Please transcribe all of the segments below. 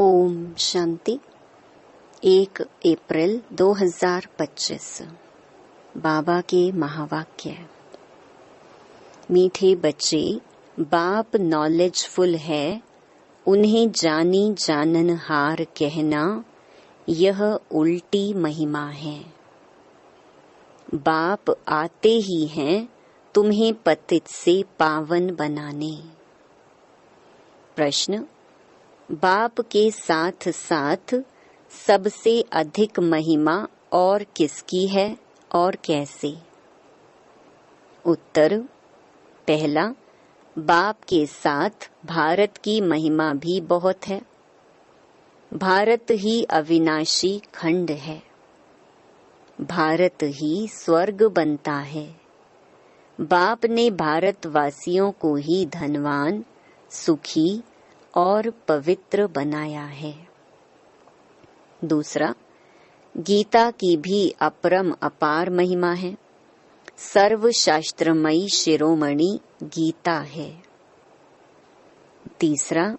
ओम शांति। 1 अप्रैल 2025। बाबा के महावाक्य। मीठे बच्चे, बाप नॉलेजफुल है, उन्हें जानी जाननहार कहना यह उल्टी महिमा है। बाप आते ही हैं तुम्हें पतित से पावन बनाने। प्रश्न: बाप के साथ साथ सबसे अधिक महिमा और किसकी है और कैसे? उत्तर: पहला, बाप के साथ भारत की महिमा भी बहुत है। भारत ही अविनाशी खंड है। भारत ही स्वर्ग बनता है। बाप ने भारतवासियों को ही धनवान, सुखी और पवित्र बनाया है। दूसरा, गीता की भी अपरम अपार महिमा है। सर्वशास्त्रमयी शिरोमणि गीता है। तीसरा,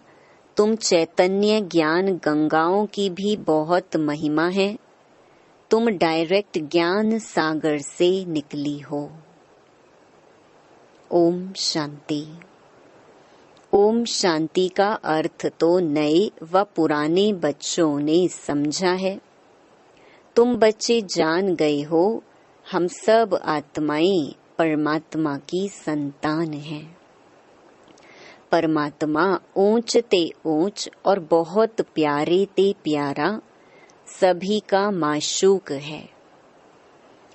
तुम चैतन्य ज्ञान गंगाओं की भी बहुत महिमा है। तुम डायरेक्ट ज्ञान सागर से निकली हो। ओम शांति। ओम शांति का अर्थ तो नए व पुराने बच्चों ने समझा है। तुम बच्चे जान गए हो, हम सब आत्माएं परमात्मा की संतान हैं। परमात्मा ऊंच ते ऊंच और बहुत प्यारे ते प्यारा, सभी का माशूक है।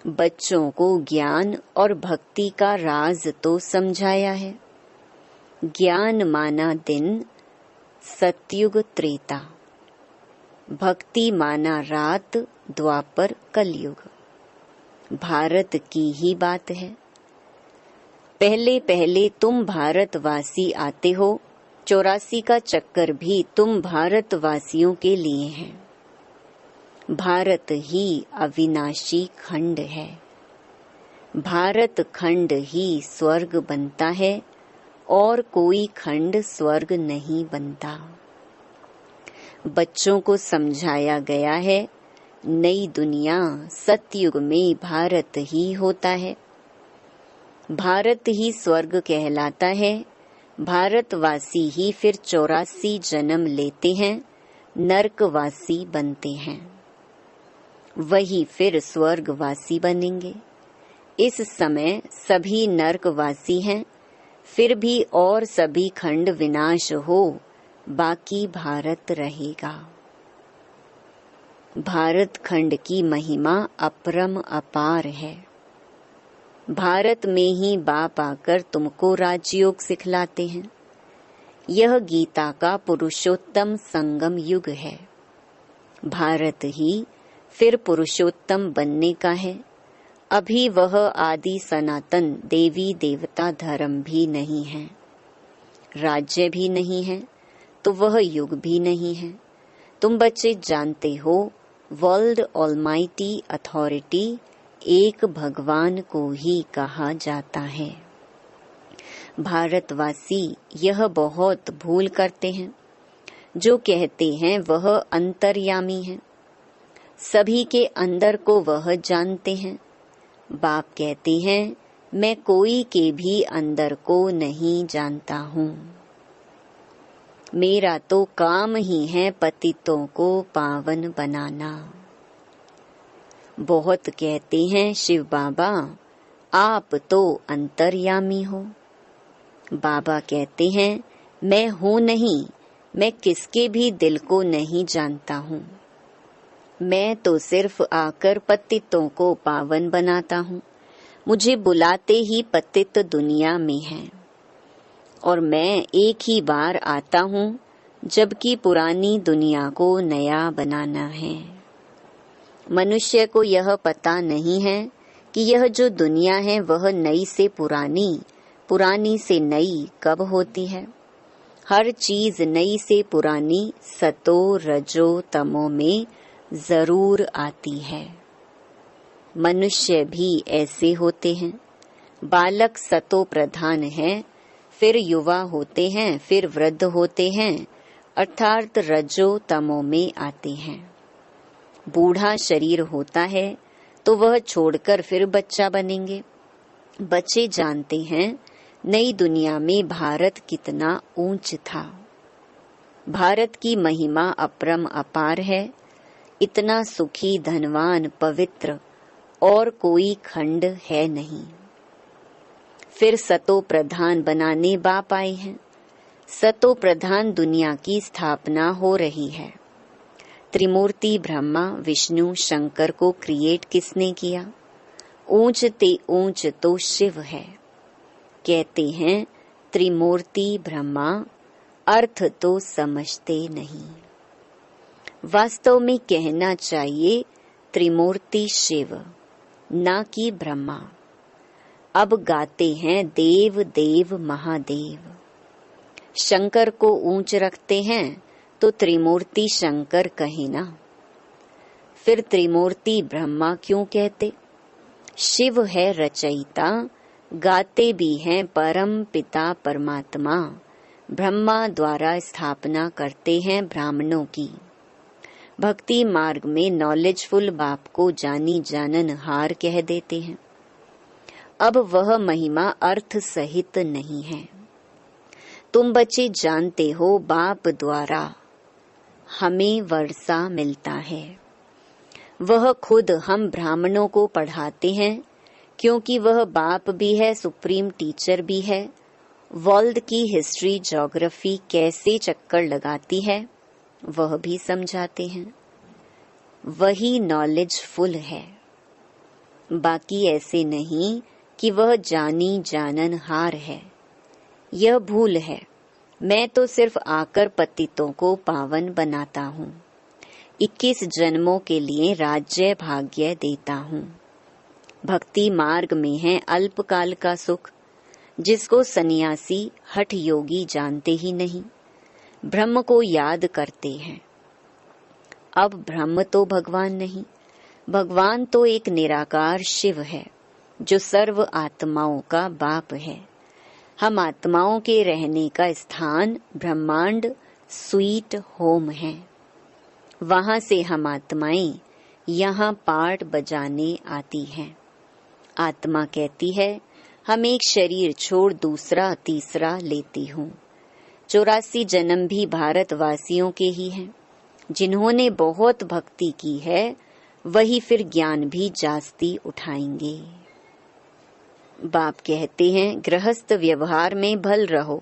बच्चों को ज्ञान और भक्ति का राज तो समझाया है। ज्ञान माना दिन, सतयुग त्रेता। भक्ति माना रात, द्वापर कलयुग। भारत की ही बात है। पहले पहले तुम भारतवासी आते हो। 84 का चक्कर भी तुम भारतवासियों के लिए है। भारत ही अविनाशी खंड है। भारत खंड ही स्वर्ग बनता है और कोई खंड स्वर्ग नहीं बनता। बच्चों को समझाया गया है, नई दुनिया सतयुग में भारत ही होता है। भारत ही स्वर्ग कहलाता है। भारतवासी ही फिर 84 जन्म लेते हैं, नरकवासी बनते हैं। वही फिर स्वर्गवासी बनेंगे। इस समय सभी नरकवासी हैं, फिर भी और सभी खंड विनाश हो, बाकी भारत रहेगा। भारत खंड की महिमा अपरम अपार है। भारत में ही बाप आकर तुमको राजयोग सिखलाते हैं। यह गीता का पुरुषोत्तम संगम युग है। भारत ही फिर पुरुषोत्तम बनने का है। अभी वह आदि सनातन देवी देवता धर्म भी नहीं है, राज्य भी नहीं है, तो वह युग भी नहीं है। तुम बच्चे जानते हो, वर्ल्ड ऑलमाइटी अथॉरिटी एक भगवान को ही कहा जाता है। भारतवासी यह बहुत भूल करते हैं। जो कहते हैं वह अंतर्यामी है, सभी के अंदर को वह जानते हैं। बाप कहते हैं, मैं कोई के भी अंदर को नहीं जानता हूँ। मेरा तो काम ही है पतितों को पावन बनाना। बहुत कहते हैं शिव बाबा, आप तो अंतर्यामी हो। बाबा कहते हैं, मैं हूँ नहीं, मैं किसके भी दिल को नहीं जानता हूँ। मैं तो सिर्फ आकर पतितों को पावन बनाता हूँ। मुझे बुलाते ही पतित दुनिया में हैं, और मैं एक ही बार आता हूँ, जबकि पुरानी दुनिया को नया बनाना है। मनुष्य को यह पता नहीं है कि यह जो दुनिया है वह नई से पुरानी, पुरानी से नई कब होती है। हर चीज नई से पुरानी सतो रजो तमो में जरूर आती है। मनुष्य भी ऐसे होते हैं। बालक सतो प्रधान है, फिर युवा होते हैं, फिर वृद्ध होते हैं, अर्थात रजो तमो में आते हैं। बूढ़ा शरीर होता है तो वह छोड़कर फिर बच्चा बनेंगे। बच्चे जानते हैं नई दुनिया में भारत कितना ऊंच था। भारत की महिमा अपरम अपार है। इतना सुखी, धनवान, पवित्र और कोई खंड है नहीं। फिर सतो प्रधान बनाने बाप आए हैं। सतो प्रधान दुनिया की स्थापना हो रही है। त्रिमूर्ति ब्रह्मा, विष्णु, शंकर को क्रिएट किसने किया? ऊंच ते ऊंच तो शिव है। कहते हैं त्रिमूर्ति ब्रह्मा, अर्थ तो समझते नहीं। वास्तव में कहना चाहिए त्रिमूर्ति शिव, ना कि ब्रह्मा। अब गाते हैं देव देव महादेव। शंकर को ऊंच रखते हैं तो त्रिमूर्ति शंकर कहे ना। फिर त्रिमूर्ति ब्रह्मा क्यों कहते? शिव है रचयिता, गाते भी हैं परम पिता परमात्मा। ब्रह्मा द्वारा स्थापना करते हैं ब्राह्मणों की। भक्ति मार्ग में नॉलेजफुल बाप को जानी जानन हार कह देते हैं। अब वह महिमा अर्थ सहित नहीं है। तुम बच्चे जानते हो बाप द्वारा हमें वर्षा मिलता है। वह खुद हम ब्राह्मणों को पढ़ाते हैं, क्योंकि वह बाप भी है, सुप्रीम टीचर भी है। वर्ल्ड की हिस्ट्री, ज्योग्राफी कैसे चक्कर लगाती है वह भी समझाते हैं। वही नॉलेजफुल है। बाकी ऐसे नहीं कि वह जानी जाननहार है। यह भूल है। मैं तो सिर्फ आकर पतितों को पावन बनाता हूँ। 21 जन्मों के लिए राज्य भाग्य देता हूँ। भक्ति मार्ग में है अल्पकाल का सुख, जिसको सन्यासी हठ योगी जानते ही नहीं। ब्रह्म को याद करते हैं। अब ब्रह्म तो भगवान नहीं, भगवान तो एक निराकार शिव है, जो सर्व आत्माओं का बाप है। हम आत्माओं के रहने का स्थान ब्रह्मांड स्वीट होम है। वहां से हम आत्माएं यहाँ पाठ बजाने आती हैं। आत्मा कहती है हम एक शरीर छोड़ दूसरा तीसरा लेती हूँ। 84 जन्म भी भारतवासियों के ही हैं। जिन्होंने बहुत भक्ति की है वही फिर ज्ञान भी जास्ती उठाएंगे। बाप कहते हैं गृहस्थ व्यवहार में भल रहो,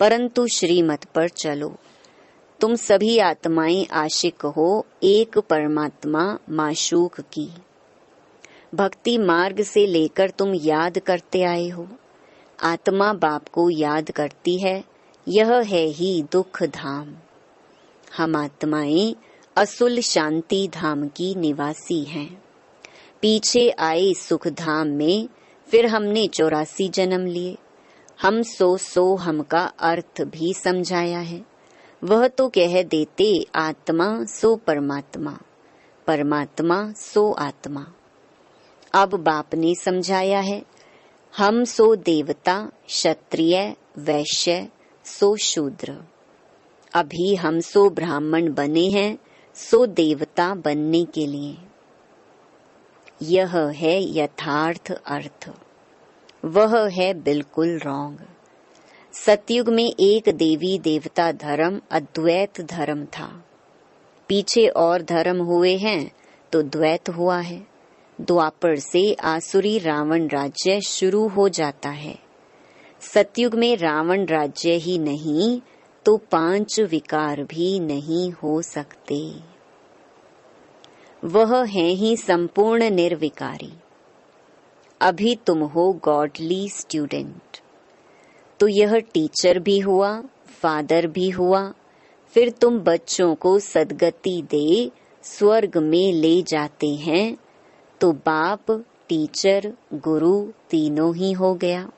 परंतु श्रीमत पर चलो। तुम सभी आत्माएं आशिक हो एक परमात्मा माशूक की। भक्ति मार्ग से लेकर तुम याद करते आए हो। आत्मा बाप को याद करती है। यह है ही दुख धाम। हम आत्माएं असुल शांति धाम की निवासी हैं। पीछे आए सुख धाम में फिर हमने 84 जन्म लिए। हम सो हम का अर्थ भी समझाया है। वह तो कह देते आत्मा सो परमात्मा, परमात्मा सो आत्मा। अब बाप ने समझाया है हम सो देवता, क्षत्रिय, वैश्य सो शूद्र। अभी हम सो ब्राह्मण बने हैं, सो देवता बनने के लिए। यह है यथार्थ अर्थ। वह है बिल्कुल रॉन्ग। सतयुग में एक देवी देवता धर्म अद्वैत धर्म था। पीछे और धर्म हुए हैं तो द्वैत हुआ है। द्वापर से आसुरी रावण राज्य शुरू हो जाता है। सतयुग में रावण राज्य ही नहीं तो 5 विकार भी नहीं हो सकते। वह है ही संपूर्ण निर्विकारी। अभी तुम हो गॉडली स्टूडेंट, तो यह टीचर भी हुआ, फादर भी हुआ। फिर तुम बच्चों को सद्गति दे स्वर्ग में ले जाते हैं, तो बाप, टीचर, गुरु तीनों ही हो गया।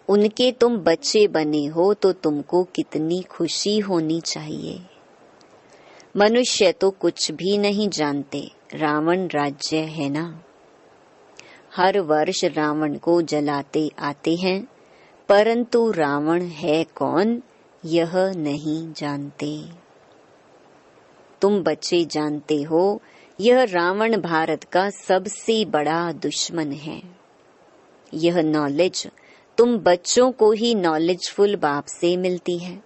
उनके तुम बच्चे बने हो तो तुमको कितनी खुशी होनी चाहिए। मनुष्य तो कुछ भी नहीं जानते, रावण राज्य है ना। हर वर्ष रावण को जलाते आते हैं, परंतु रावण है कौन यह नहीं जानते। तुम बच्चे जानते हो यह रावण भारत का सबसे बड़ा दुश्मन है। यह नॉलेज तुम बच्चों को ही नॉलेजफुल बाप से मिलती है।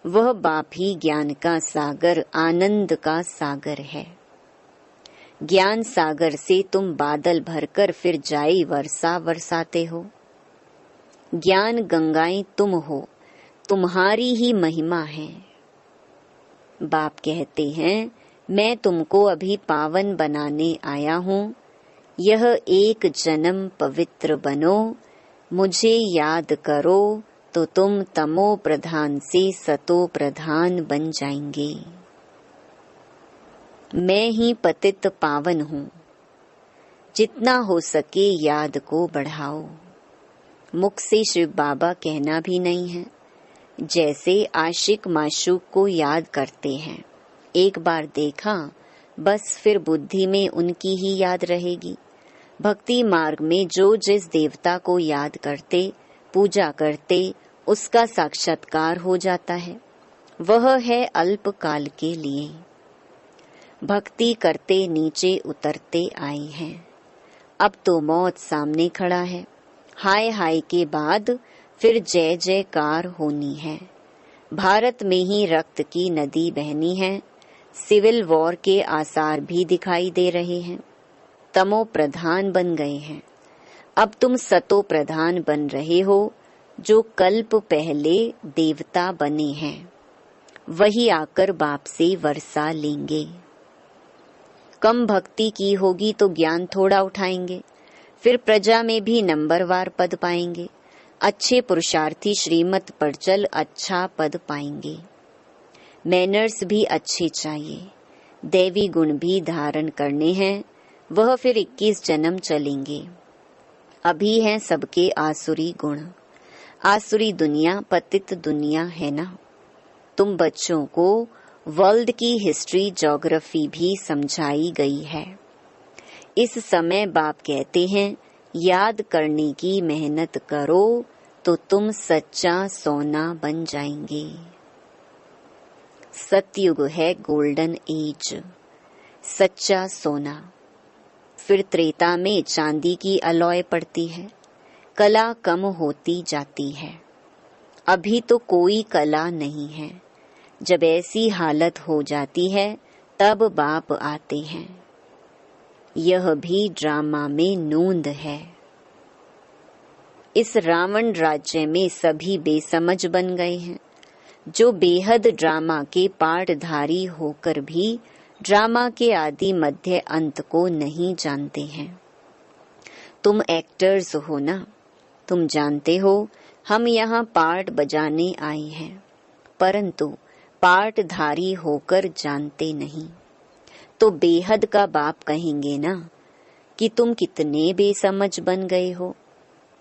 वह बाप ही ज्ञान का सागर, आनंद का सागर है। ज्ञान सागर से तुम बादल भरकर फिर जाई वर्षा बरसाते हो। ज्ञान गंगाएं तुम हो, तुम्हारी ही महिमा है। बाप कहते हैं मैं तुमको अभी पावन बनाने आया हूँ। यह एक जन्म पवित्र बनो, मुझे याद करो तो तुम तमो प्रधान से सतो प्रधान बन जाएंगे। मैं ही पतित पावन हूँ। जितना हो सके याद को बढ़ाओ। मुख से शिव बाबा कहना भी नहीं है। जैसे आशिक माशूक को याद करते हैं, एक बार देखा बस फिर बुद्धि में उनकी ही याद रहेगी। भक्ति मार्ग में जो जिस देवता को याद करते, पूजा करते, उसका साक्षात्कार हो जाता है। वह है अल्प काल के लिए। भक्ति करते नीचे उतरते आए हैं। अब तो मौत सामने खड़ा है। हाय हाय के बाद फिर जय जयकार होनी है। भारत में ही रक्त की नदी बहनी है। सिविल वॉर के आसार भी दिखाई दे रहे हैं। तमो प्रधान बन गए हैं। अब तुम सतो प्रधान बन रहे हो। जो कल्प पहले देवता बने हैं वही आकर बाप से वर्षा लेंगे। कम भक्ति की होगी तो ज्ञान थोड़ा उठाएंगे, फिर प्रजा में भी नंबरवार पद पाएंगे। अच्छे पुरुषार्थी श्रीमत पर चल अच्छा पद पाएंगे। मैनर्स भी अच्छे चाहिए। दैवी गुण भी धारण करने हैं। वह फिर 21 जन्म चलेंगे। अभी हैं सबके आसुरी गुण। आसुरी दुनिया पतित दुनिया है ना। तुम बच्चों को वर्ल्ड की हिस्ट्री ज्योग्राफी भी समझाई गई है। इस समय बाप कहते हैं याद करने की मेहनत करो तो तुम सच्चा सोना बन जाएंगे। सतयुग है गोल्डन एज, सच्चा सोना। फिर त्रेता में चांदी की अलॉय पड़ती है। कला कम होती जाती है। अभी तो कोई कला नहीं है। जब ऐसी हालत हो जाती है तब बाप आते हैं। यह भी ड्रामा में नूंद है। इस रावण राज्य में सभी बेसमझ बन गए हैं। जो बेहद ड्रामा के पाठधारी होकर भी ड्रामा के आदि मध्य अंत को नहीं जानते हैं। तुम एक्टर्स हो ना। तुम जानते हो हम यहाँ पार्ट बजाने आए हैं, परंतु पार्टधारी होकर जानते नहीं। तो बेहद का बाप कहेंगे ना कि तुम कितने बेसमझ बन गए हो।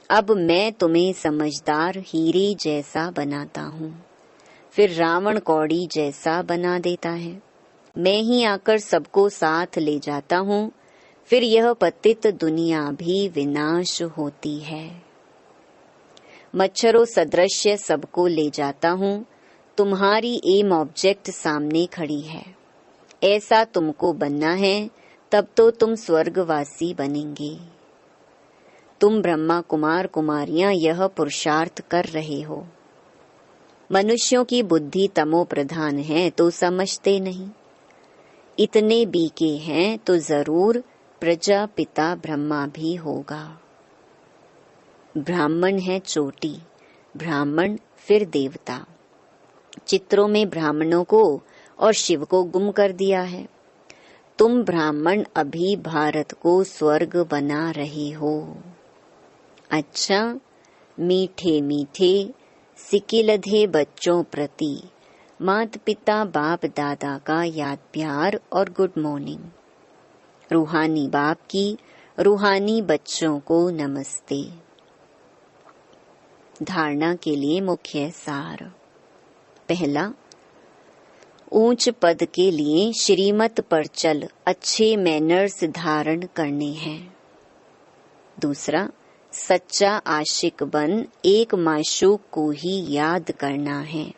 अब मैं तुम्हें समझदार हीरे जैसा बनाता हूँ, फिर रावण कौड़ी जैसा बना देता है। मैं ही आकर सबको साथ ले जाता हूँ, फिर यह पतित दुनिया भी विनाश होती है। मच्छरों सदृश्य सबको ले जाता हूँ। तुम्हारी एम ऑब्जेक्ट सामने खड़ी है। ऐसा तुमको बनना है, तब तो तुम स्वर्गवासी बनेंगे। तुम ब्रह्मा कुमार कुमारियां यह पुरुषार्थ कर रहे हो। मनुष्यों की बुद्धि तमो प्रधान है तो समझते नहीं। इतने बीके हैं तो जरूर प्रजापिता ब्रह्मा भी होगा। ब्राह्मण है चोटी, ब्राह्मण फिर देवता। चित्रों में ब्राह्मणों को और शिव को गुम कर दिया है। तुम ब्राह्मण अभी भारत को स्वर्ग बना रहे हो। अच्छा, मीठे मीठे सिकिलधे बच्चों प्रति माता पिता बाप दादा का याद प्यार और गुड मॉर्निंग। रूहानी बाप की रूहानी बच्चों को नमस्ते। धारणा के लिए मुख्य सार। पहला, ऊंच पद के लिए श्रीमत पर चल अच्छे मैनर्स धारण करने हैं। दूसरा, सच्चा आशिक बन एक माशूक को ही याद करना है।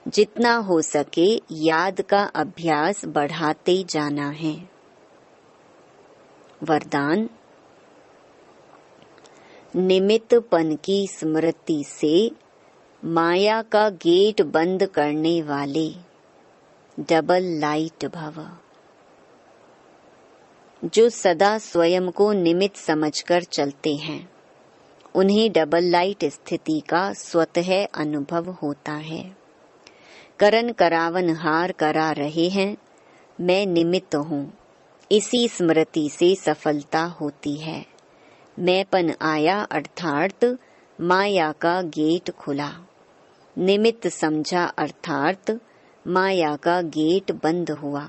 जितना हो सके याद का अभ्यास बढ़ाते जाना है। वरदान, निमित्तपन की स्मृति से माया का गेट बंद करने वाले डबल लाइट भव। जो सदा स्वयं को निमित्त समझकर चलते हैं, उन्हें डबल लाइट स्थिति का स्वतः अनुभव होता है। करन करावन हार करा रहे हैं, मैं निमित्त हूँ, इसी स्मृति से सफलता होती है। मैंपन आया अर्थात माया का गेट खुला। निमित्त समझा अर्थात माया का गेट बंद हुआ।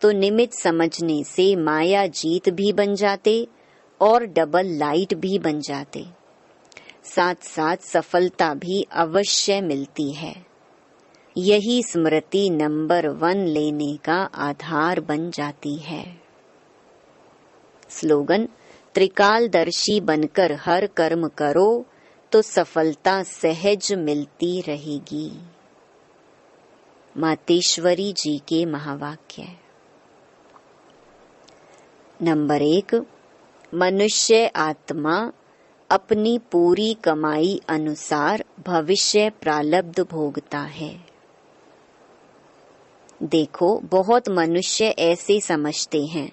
तो निमित्त समझने से माया जीत भी बन जाते और डबल लाइट भी बन जाते। साथ साथ सफलता भी अवश्य मिलती है। यही स्मृति नंबर 1 लेने का आधार बन जाती है। स्लोगन, त्रिकालदर्शी बनकर हर कर्म करो तो सफलता सहज मिलती रहेगी। मातेश्वरी जी के महावाक्य। नंबर 1, मनुष्य आत्मा अपनी पूरी कमाई अनुसार भविष्य प्रारब्ध भोगता है। देखो, बहुत मनुष्य ऐसे समझते हैं,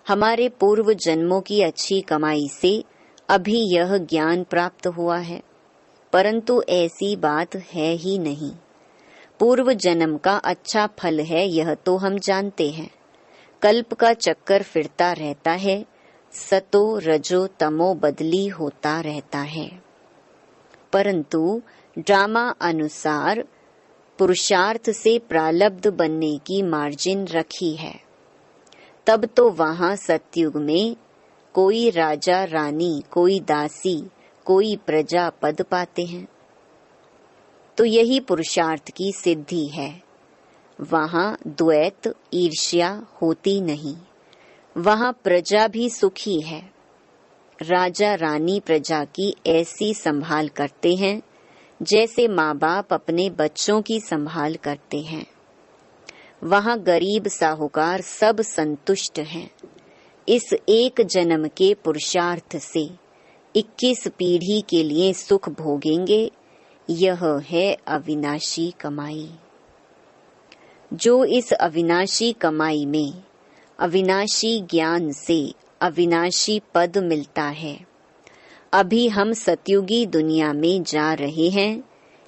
हमारे पूर्व जन्मों की अच्छी कमाई से अभी यह ज्ञान प्राप्त हुआ है, परंतु ऐसी बात है ही नहीं। पूर्व जन्म का अच्छा फल है यह तो हम जानते हैं। कल्प का चक्कर फिरता रहता है, सतो रजो तमो बदली होता रहता है। परंतु ड्रामा अनुसार पुरुषार्थ से प्रारब्ध बनने की मार्जिन रखी है। तब तो वहां सतयुग में कोई राजा रानी, कोई दासी, कोई प्रजा पद पाते हैं। तो यही पुरुषार्थ की सिद्धि है। वहां द्वैत ईर्ष्या होती नहीं। वहां प्रजा भी सुखी है। राजा रानी प्रजा की ऐसी संभाल करते हैं जैसे माँ बाप अपने बच्चों की संभाल करते हैं। वहां गरीब साहूकार सब संतुष्ट हैं। इस एक जन्म के पुरुषार्थ से 21 पीढ़ी के लिए सुख भोगेंगे। यह है अविनाशी कमाई। जो इस अविनाशी कमाई में अविनाशी ज्ञान से अविनाशी पद मिलता है। अभी हम सतयुगी दुनिया में जा रहे हैं।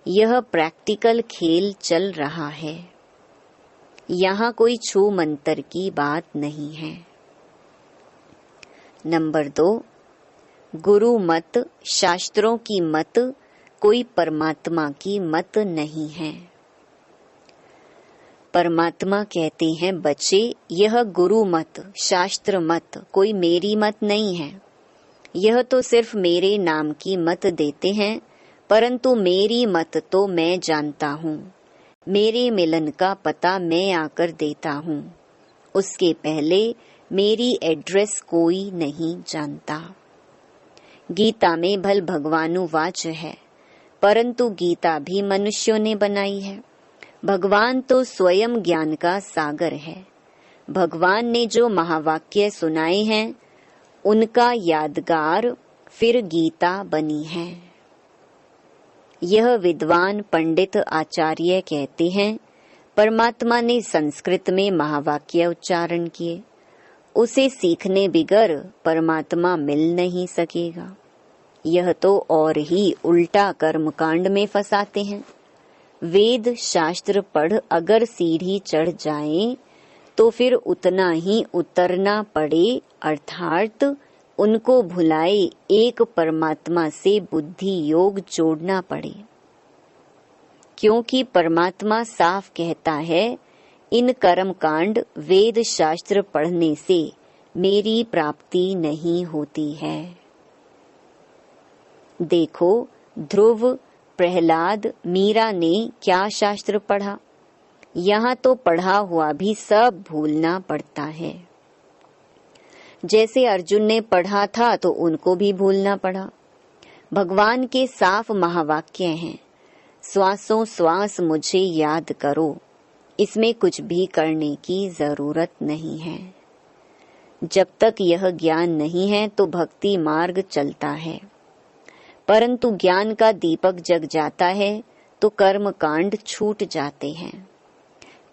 यह प्रैक्टिकल खेल चल रहा है। यहाँ कोई छू मंतर की बात नहीं है। नंबर 2, गुरु मत, शास्त्रों की मत, कोई परमात्मा की मत नहीं है। परमात्मा कहते हैं, बच्चे, यह गुरु मत, शास्त्र मत, कोई मेरी मत नहीं है। यह तो सिर्फ मेरे नाम की मत देते हैं, परंतु मेरी मत तो मैं जानता हूँ। मेरे मिलन का पता मैं आकर देता हूँ। उसके पहले मेरी एड्रेस कोई नहीं जानता। गीता में भल भगवानुवाच है, परंतु गीता भी मनुष्यों ने बनाई है। भगवान तो स्वयं ज्ञान का सागर है। भगवान ने जो महावाक्य सुनाए हैं, उनका यादगार फिर गीता बनी है। यह विद्वान पंडित आचार्य कहते हैं, परमात्मा ने संस्कृत में महावाक्य उच्चारण किए। उसे सीखने बिगर परमात्मा मिल नहीं सकेगा। यह तो और ही उल्टा कर्मकांड में फंसाते हैं। वेद शास्त्र पढ़ अगर सीढ़ी चढ़ जाएं, तो फिर उतना ही उतरना पड़े, अर्थात उनको भुलाए एक परमात्मा से बुद्धि योग जोड़ना पड़े। क्योंकि परमात्मा साफ कहता है, इन कर्म कांड वेद शास्त्र पढ़ने से मेरी प्राप्ति नहीं होती है। देखो, ध्रुव, प्रहलाद, मीरा ने क्या शास्त्र पढ़ा। यहाँ तो पढ़ा हुआ भी सब भूलना पड़ता है। जैसे अर्जुन ने पढ़ा था तो उनको भी भूलना पड़ा। भगवान के साफ महावाक्य हैं, श्वासों श्वास मुझे याद करो, इसमें कुछ भी करने की जरूरत नहीं है। जब तक यह ज्ञान नहीं है तो भक्ति मार्ग चलता है, परंतु ज्ञान का दीपक जग जाता है तो कर्म कांड छूट जाते हैं।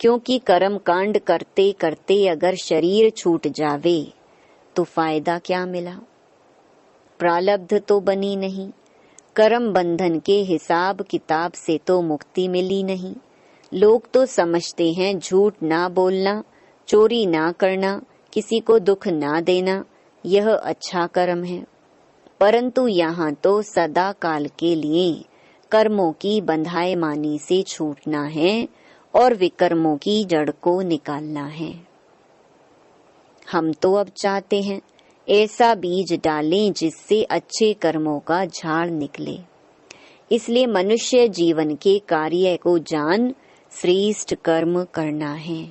क्योंकि कर्म कांड करते करते अगर शरीर छूट जावे तो फायदा क्या मिला? प्रारब्ध तो बनी नहीं, कर्म बंधन के हिसाब किताब से तो मुक्ति मिली नहीं। लोग तो समझते हैं झूठ ना बोलना, चोरी ना करना, किसी को दुख ना देना, यह अच्छा कर्म है। परंतु यहाँ तो सदा काल के लिए कर्मों की बंधाए मानी से छूटना है और विकर्मों की जड़ को निकालना है। हम तो अब चाहते हैं ऐसा बीज डालें जिससे अच्छे कर्मों का झाड़ निकले। इसलिए मनुष्य जीवन के कार्य को जान श्रेष्ठ कर्म करना है।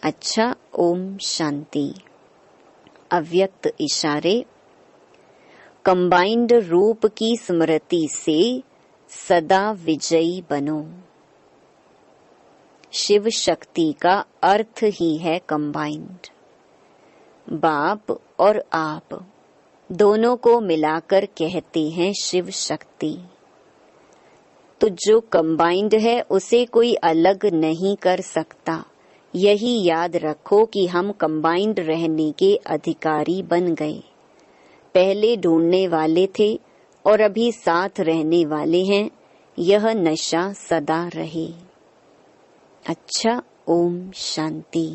अच्छा, ओम शांति। अव्यक्त इशारे। कंबाइंड रूप की स्मृति से सदा विजयी बनो। शिव शक्ति का अर्थ ही है कंबाइंड। बाप और आप दोनों को मिलाकर कहते हैं शिव शक्ति। तो जो कंबाइंड है उसे कोई अलग नहीं कर सकता। यही याद रखो कि हम कंबाइंड रहने के अधिकारी बन गए। पहले ढूंढने वाले थे और अभी साथ रहने वाले हैं। यह नशा सदा रहे। अच्छा, ओम शांति।